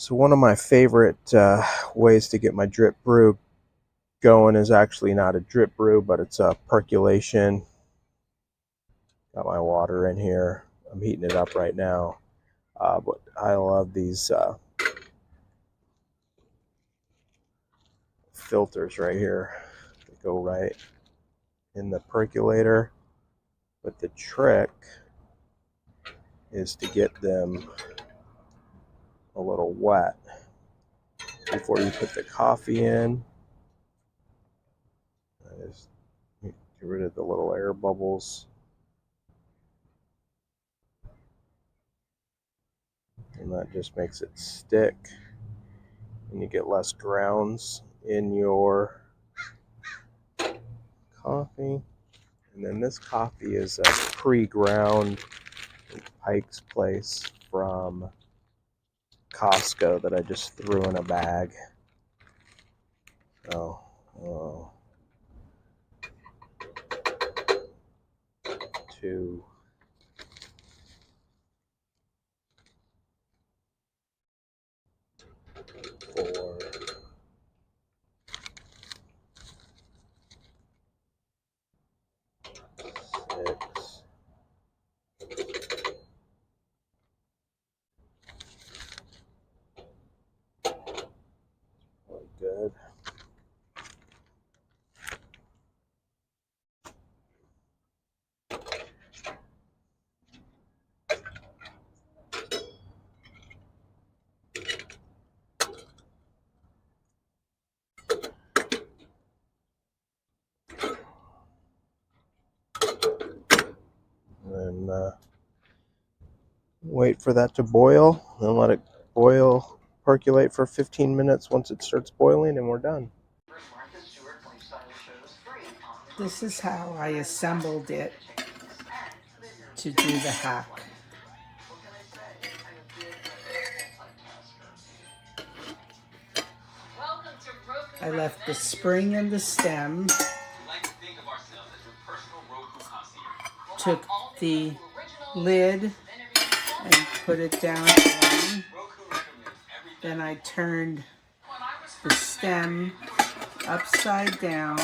So one of my favorite ways to get my drip brew going is actually not a drip brew, but it's a percolation. Got my water in here. I'm heating it up right now. But I love these filters right here. They go right in the percolator. But the trick is to get them a little wet before you put the coffee in. Just get rid of the little air bubbles. And that just makes it stick. And you get less grounds in your coffee. And then this coffee is a pre-ground Pike's Place from Costco that I just threw in a bag. Oh, 2, 4, 6, good. And then wait for that to boil and let it boil, percolate for 15 minutes. Once it starts boiling, and we're done. This is how I assembled it to do the hack. I left the spring and the stem, took the lid and put it down on. Then I turned the stem upside down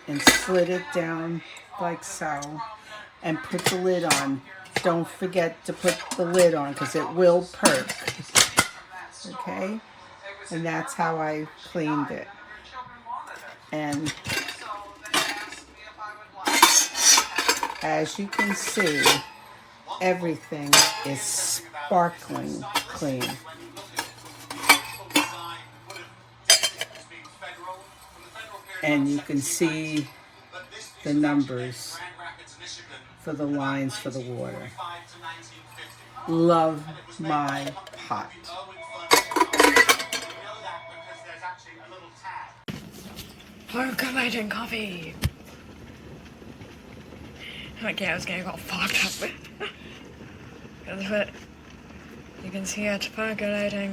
and slid it down like so and put the lid on. Don't forget to put the lid on because it will perk. Okay? And that's how I cleaned it. And as you can see, everything is sparkling clean. And you can see the numbers for the lines for the water. Love my pot. Percolating coffee. Okay, I was getting all fucked up. But you can see it percolating.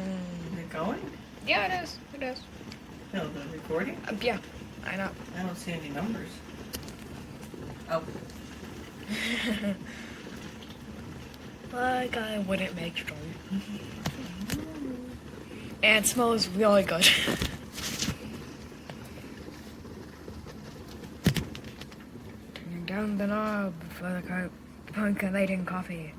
Is it going? Yeah, it is. It is. No, the recording? Yeah, I know. I don't see any numbers. Oh. Like I wouldn't make sure. And it smells really good. Turning down the knob for the percolating coffee.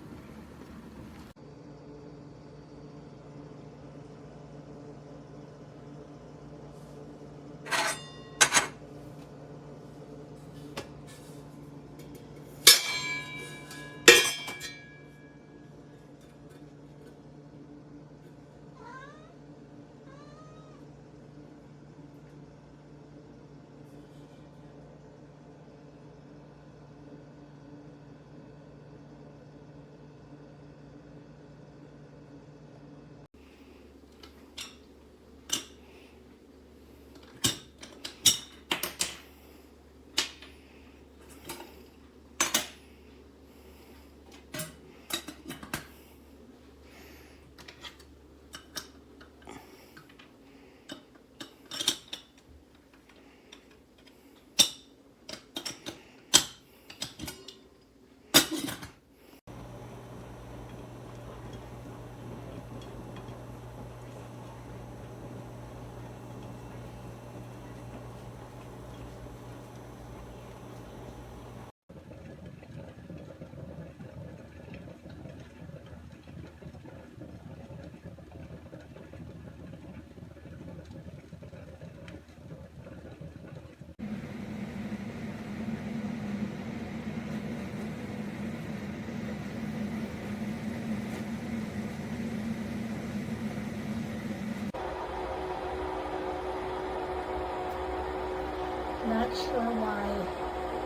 not sure why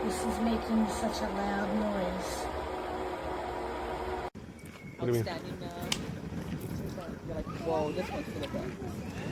this is making such a loud noise. What do you mean? Standing you're like, whoa, this one's for the best.